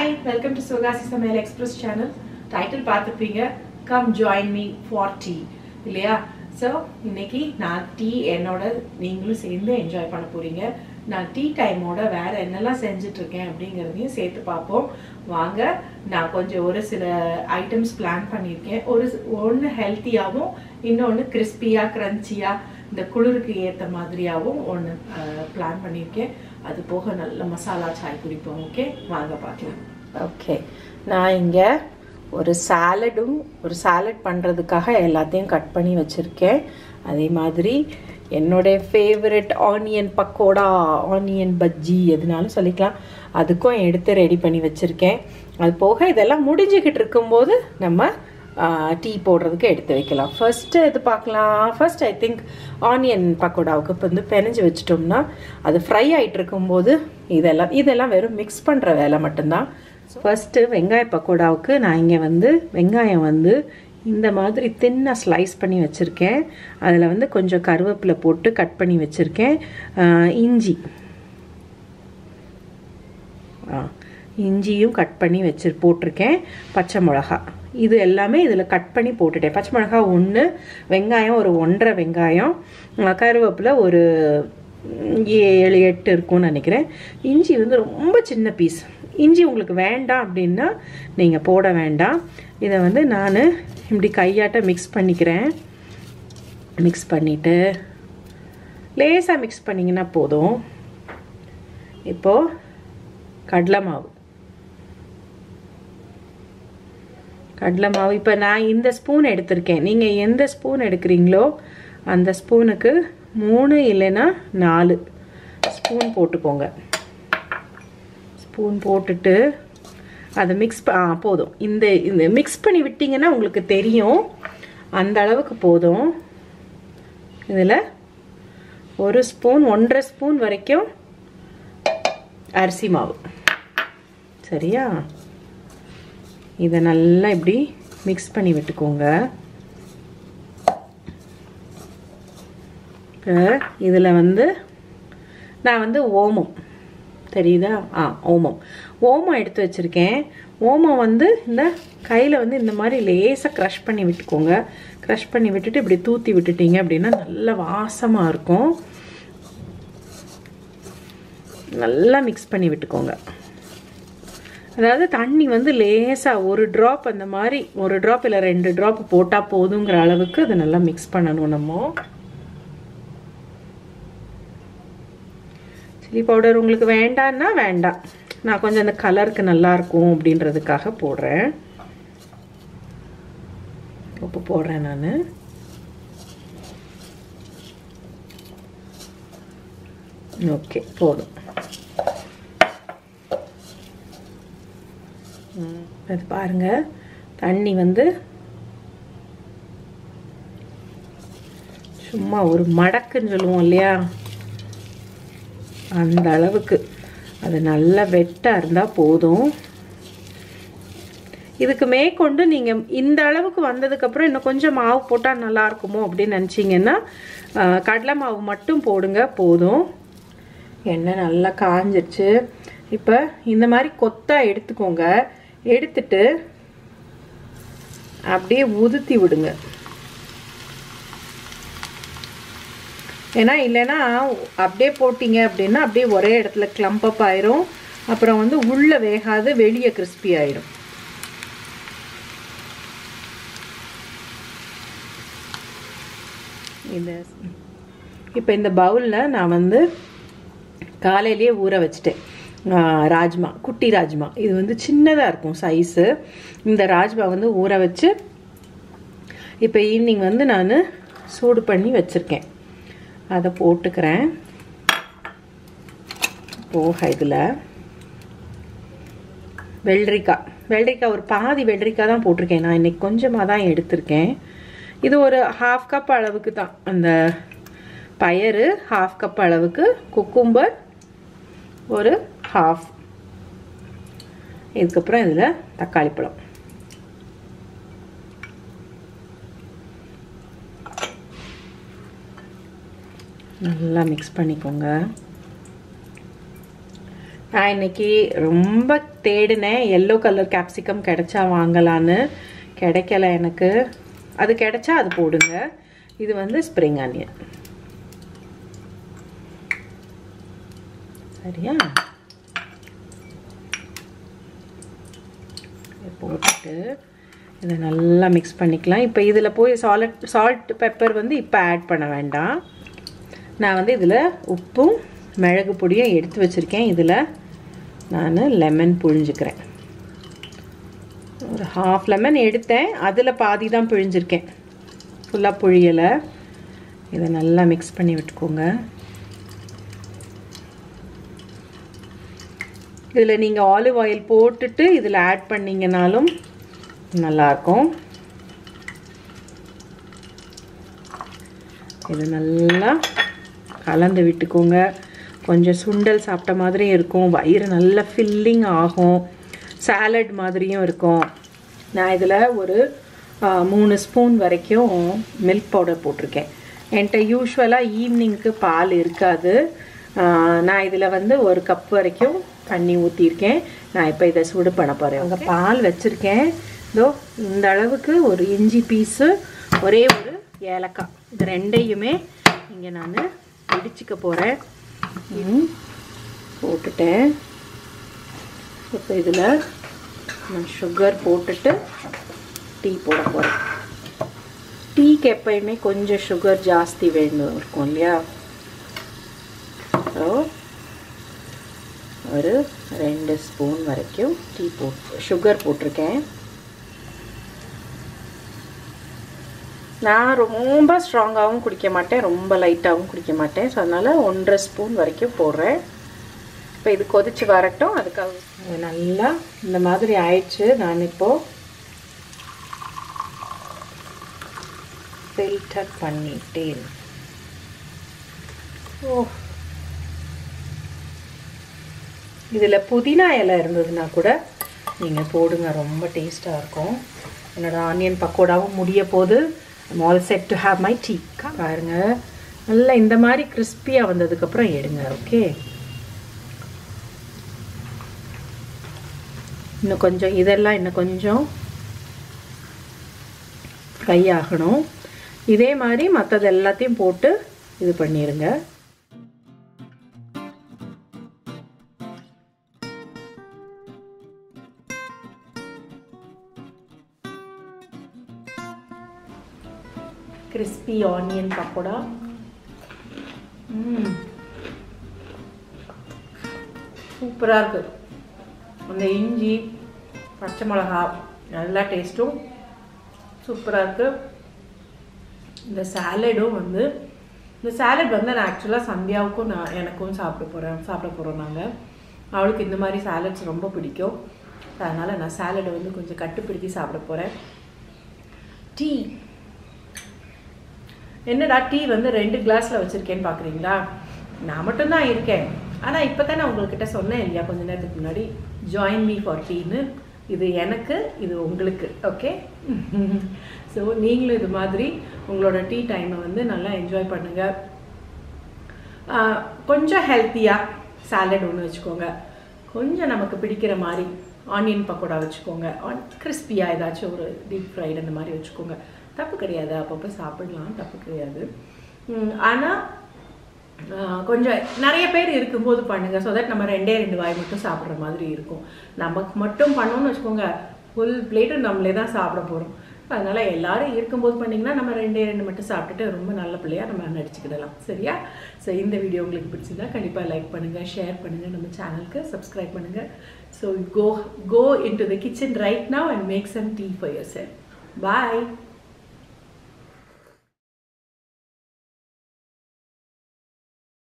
Hi, welcome to Sugasi Samaiyal Express channel. Title பார்த்துப்பீங்க Come join me for tea. இல்லையா? So, இன்னைக்கு நான் tea என்னோட நீங்களும் சேர்ந்து என்ஜாய் பண்ண போறீங்க. நான் டீ டைமோட வேற என்னெல்லாம் செஞ்சுட்டு இருக்கேன் அப்படிங்கறதையும் சேர்த்து பார்ப்போம். வாங்க, நான் கொஞ்சம் ஒரு சில ஐட்டம்ஸ் பிளான் பண்ணியிருக்கேன். ஒன்னு ஹெல்த்தியாவும் இன்னொன்னு கிறிஸ்பியா கிரன்ச்சியா இந்த குளிருக்கு ஏத்த மாதிரியாவும் ஒன்னு பிளான் பண்ணியிருக்கேன். அது போக நல்ல மசாலா சாய் குடிப்போம். ஓகே, வாங்க பார்க்கலாம். ஓகே, நான் இங்கே ஒரு சாலட் பண்ணுறதுக்காக எல்லாத்தையும் கட் பண்ணி வச்சுருக்கேன். அதே மாதிரி என்னுடைய favourite onion pakoda, onion bajji எதுனாலும் சொல்லிக்கலாம், அதுக்கும் எடுத்து ரெடி பண்ணி வச்சுருக்கேன். அது போக இதெல்லாம் முடிஞ்சுக்கிட்டு இருக்கும்போது நம்ம டீ போடுறதுக்கு எடுத்து வைக்கலாம். ஃபர்ஸ்ட்டு இது பார்க்கலாம். ஃபர்ஸ்ட் ஐ திங்க் ஆனியன் பக்கோடாவுக்கு இப்போ வந்து பெனஞ்சு வச்சிட்டோம்னா அது ஃப்ரை ஆகிட்டு இருக்கும்போது இதெல்லாம் வெறும் மிக்ஸ் பண்ணுற வேலை மட்டும்தான். ஃபர்ஸ்ட்டு வெங்காய பக்கோடாவுக்கு நான் இங்கே வந்து வெங்காயம் வந்து இந்த மாதிரி தின்னாக ஸ்லைஸ் பண்ணி வச்சுருக்கேன். அதில் வந்து கொஞ்சம் கருவேப்பிலை போட்டு கட் பண்ணி வச்சுருக்கேன். இஞ்சியும் கட் பண்ணி போட்டிருக்கேன். பச்சை மிளகா இது எல்லாமே இதில் கட் பண்ணி போட்டுட்டேன். பச்சை மிளகா 1, வெங்காயம் ஒரு 1.5 வெங்காயம், கருவேப்பிலை ஒரு 7-8 இருக்கும்னு நினைக்கிறேன். இஞ்சி வந்து ரொம்ப சின்ன பீஸ். இஞ்சி உங்களுக்கு வேண்டாம் அப்படின்னா நீங்கள் போட வேண்டாம். இதை வந்து நான் இப்படி கையாட்ட மிக்ஸ் பண்ணிக்கிறேன். மிக்ஸ் பண்ணிவிட்டு லேசாக மிக்ஸ் பண்ணிங்கன்னா போதும். இப்போது கடலை மாவு இப்போ நான் இந்த ஸ்பூன் எடுத்திருக்கேன். நீங்கள் எந்த ஸ்பூன் எடுக்கிறீங்களோ அந்த ஸ்பூனுக்கு 3 இல்லைன்னா 4 ஸ்பூன் போட்டுக்கோங்க. ஸ்பூன் போட்டுட்டு அதை போதும். இந்த மிக்ஸ் பண்ணி விட்டிங்கன்னா உங்களுக்கு தெரியும், அந்த அளவுக்கு போதும். இதில் 1 ஸ்பூன் 1.5 ஸ்பூன் வரைக்கும் அரிசி மாவு. சரியா? இதை நல்லா இப்படி மிக்ஸ் பண்ணி விட்டுக்கோங்க. இதில் வந்து நான் வந்து ஓமம் தெரியுதா? ஓமம் எடுத்து வச்சுருக்கேன். ஓமம் வந்து இந்த கையில் வந்து இந்த மாதிரி லேசாக க்ரஷ் பண்ணி விட்டுக்கோங்க. க்ரஷ் பண்ணி விட்டுட்டு இப்படி தூத்தி விட்டுட்டீங்க அப்படின்னா நல்ல வாசமாக இருக்கும். நல்லா மிக்ஸ் பண்ணி விட்டுக்கோங்க. அதாவது தண்ணி வந்து லேசாக 1 ட்ராப் அந்த மாதிரி 1 ட்ராப் இல்லை 2 ட்ராப் போட்டால் போதுங்கிற அளவுக்கு அதை நல்லா மிக்ஸ் பண்ணணும். நம்ம சில்லி பவுடர் உங்களுக்கு வேண்டான்னா வேண்டாம், நான் கொஞ்சம் அந்த கலருக்கு நல்லாயிருக்கும் அப்படின்றதுக்காக போடுறேன். உப்பு போடுறேன் நான். ஓகே, போதும். அது பாருங்க, தண்ணி வந்து சும்மா ஒரு மடக்குன்னு சொல்லுவோம் இல்லையா, அந்த அளவுக்கு அது நல்லா வெட்டாக இருந்தால் போதும். இதுக்கு மேற்கொண்டு நீங்கள் இந்த அளவுக்கு வந்ததுக்கப்புறம் இன்னும் கொஞ்சம் மாவு போட்டால் நல்லா இருக்குமோ அப்படின்னு நினச்சிங்கன்னா கடலை மாவு மட்டும் போடுங்க, போதும். எண்ணெய் நல்லா காஞ்சிருச்சு. இப்போ இந்த மாதிரி கொத்தா எடுத்துக்கோங்க. எடுத்துட்டு அப்படியே உதுத்தி விடுங்க. ஏன்னா இல்லைன்னா அப்படியே போட்டிங்க அப்படின்னா அப்படியே ஒரே இடத்துல கிளம்ப் அப் ஆயிரும். அப்புறம் வந்து உள்ள வேகாது, வெளியே கிறிஸ்பி ஆயிரும். இப்போ இந்த பவுலில் நான் வந்து காலையிலேயே ஊற வச்சுட்டேன் ராஜ்மா, குட்டி ராஜ்மா. இது வந்து சின்னதாக இருக்கும் சைஸு. இந்த ராஜ்மா வந்து ஊற வச்சு இப்போ ஈவினிங் வந்து நான் சூடு பண்ணி வச்சுருக்கேன். அதை போட்டுக்கிறேன். போக இதில் வெள்ளரிக்காய் ஒரு பாதி வெள்ளரிக்காய் தான் போட்டிருக்கேன். நான் இன்றைக்கி கொஞ்சமாக தான் எடுத்திருக்கேன். இது ஒரு 1/2 கப் அளவுக்கு தான். அந்த பயறு 1/2 கப் அளவுக்கு, குக்கும்பர் ஒரு 1/2. இதுக்கப்புறம் இதில் தக்காளி பழம். நல்லா மிக்ஸ் பண்ணிக்கோங்க. நான் இன்னைக்கு ரொம்ப தேடினேன் எல்லோ கலர் கேப்சிகம் கிடைச்சா வாங்கலான்னு. கிடைக்கல எனக்கு. அது கிடைச்சா அது போடுங்க. இது வந்து ஸ்ப்ரிங் ஆனியன். சரியா? போட்டுட்டு இதை நல்லா மிக்ஸ் பண்ணிக்கலாம். இப்போ இதில் போய் சால்ட் பெப்பர் வந்து இப்போ ஆட் பண்ண வேண்டாம். நான் வந்து இதில் உப்பும் மிளகு பொடியும் எடுத்து வச்சுருக்கேன். இதில் நான் லெமன் புழிஞ்சுக்கிறேன். ஒரு ஹாஃப் லெமன் எடுத்தேன், அதில் பாதி தான் பிழிஞ்சிருக்கேன், ஃபுல்லாக புழியலை. இதை நல்லா மிக்ஸ் பண்ணி விட்டுக்கோங்க. இதில் நீங்கள் ஆலிவ் ஆயில் போட்டுட்டு இதில் ஆட் பண்ணிங்கனாலும் நல்லாயிருக்கும். இது நல்லா கலந்து விட்டுக்கோங்க. கொஞ்சம் சுண்டல் சாப்பிட்ட மாதிரியும் இருக்கும், வயிறு நல்லா ஃபில்லிங் ஆகும், சாலட் மாதிரியும் இருக்கும். நான் இதில் ஒரு 3 ஸ்பூன் வரைக்கும் மில்க் பவுடர் போட்டிருக்கேன். என்கிட்ட யூஸ்வலாக ஈவினிங்க்கு பால் இருக்காது. நான் இதில் வந்து 1 கப் வரைக்கும் தண்ணி ஊற்றிருக்கேன். நான் இப்போ இதை சுடு பண்ண போகிறேன். அங்கே பால் வச்சுருக்கேன். இதோ இந்த அளவுக்கு ஒரு இஞ்சி பீஸு, ஒரே ஒரு ஏலக்காய், இது ரெண்டையுமே இங்கே நான் இடிச்சிக்க போகிறேன். போட்டுட்டேன். இப்போ இதில் நான் சுகர் போட்டுட்டு டீ போட போகிறேன். டீக்கு எப்பயுமே கொஞ்சம் சுகர் ஜாஸ்தி வேணும் இருக்கும் இல்லையா? ஸோ ஒரு 2 ஸ்பூன் வரைக்கும் சுகர் போட்டிருக்கேன். நான் ரொம்ப ஸ்ட்ராங்காகவும் குடிக்க மாட்டேன், ரொம்ப லைட்டாகவும் குடிக்க மாட்டேன். ஸோ அதனால் 1.5 ஸ்பூன் வரைக்கும் போடுறேன். இப்போ இது கொதிச்சு வரட்டும். அதுக்காக நல்லா இந்த மாதிரி ஆயிடுச்சு. நான் இப்போது ஃபில்டர் பண்ணிட்டேன். இதில் புதினா இலை இருந்ததுன்னா கூட நீங்கள் போடுங்க, ரொம்ப டேஸ்ட்டாக இருக்கும். என்னோடய ஆனியன் பக்கோடாவும் முடிய போது. I'm all set to have my tea. பாருங்க, நல்லா இந்த மாதிரி கிறிஸ்பியாக வந்ததுக்கப்புறம் எடுங்க. ஓகே, இன்னும் கொஞ்சம் இதெல்லாம் இன்னும் கொஞ்சம் ஃப்ரை ஆகணும். இதே மாதிரி மற்றது எல்லாத்தையும் போட்டு இது பண்ணிடுங்க. Crispy onion pakoda. சூப்பராக இருக்குது. அந்த இஞ்சி பச்சை மிளகா நல்லா டேஸ்ட்டும் சூப்பராக இருக்குது. இந்த சாலடும் வந்து நான் ஆக்சுவலாக சந்தியாவுக்கும் எனக்கும் சாப்பிட போகிறோம். நாங்கள் அவளுக்கு இந்த மாதிரி சாலட்ஸ் ரொம்ப பிடிக்கும். அதனால் நான் சாலடை வந்து கொஞ்சம் கட்டுப்பிடிச்சி சாப்பிட போகிறேன். டீ என்னடா டீ வந்து 2 கிளாஸில் வச்சுருக்கேன்னு பார்க்குறீங்களா? நான் மட்டும்தான் இருக்கேன். ஆனால் இப்போ தான் நான் உங்கள்கிட்ட சொன்னேன் இல்லையா கொஞ்ச நேரத்துக்கு முன்னாடி, ஜாயின் மீ ஃபார் டீன்னு. இது எனக்கு, இது உங்களுக்கு. ஓகே, ஸோ நீங்களும் இது மாதிரி உங்களோட டீ டைமை வந்து நல்லா என்ஜாய் பண்ணுங்கள். கொஞ்சம் ஹெல்த்தியாக சாலட் ஒன்று வச்சுக்கோங்க. கொஞ்சம் நமக்கு பிடிக்கிற மாதிரி ஆனியன் பக்கோடா வச்சுக்கோங்க. கிறிஸ்பியாக ஏதாச்சும் ஒரு டீப் ஃப்ரைடு அந்த மாதிரி வச்சுக்கோங்க. தப்பு கிடையாது, அப்பப்போ சாப்பிடலாம், தப்பு கிடையாது. ஆனால் கொஞ்சம் நிறைய பேர் இருக்கும்போது பண்ணுங்கள். ஸோ தட் நம்ம 2 வாய் மட்டும் சாப்பிட்ற மாதிரி இருக்கும். நமக்கு மட்டும் பண்ணோன்னு வச்சுக்கோங்க, ஃபுல் பிளேட்டு நம்மளே தான் சாப்பிட போகிறோம். அதனால் எல்லோரும் இருக்கும்போது பண்ணிங்கன்னா நம்ம 2 மட்டும் சாப்பிட்டுட்டு ரொம்ப நல்ல பிள்ளையாக நம்ம நடிச்சுக்கிடலாம். சரியா? ஸோ இந்த வீடியோ உங்களுக்கு பிடிச்சிருந்தா கண்டிப்பாக லைக் பண்ணுங்கள், ஷேர் பண்ணுங்கள், நம்ம சேனலுக்கு சப்ஸ்கிரைப் பண்ணுங்கள். So go into the kitchen right now and make some tea for yourself. Bye.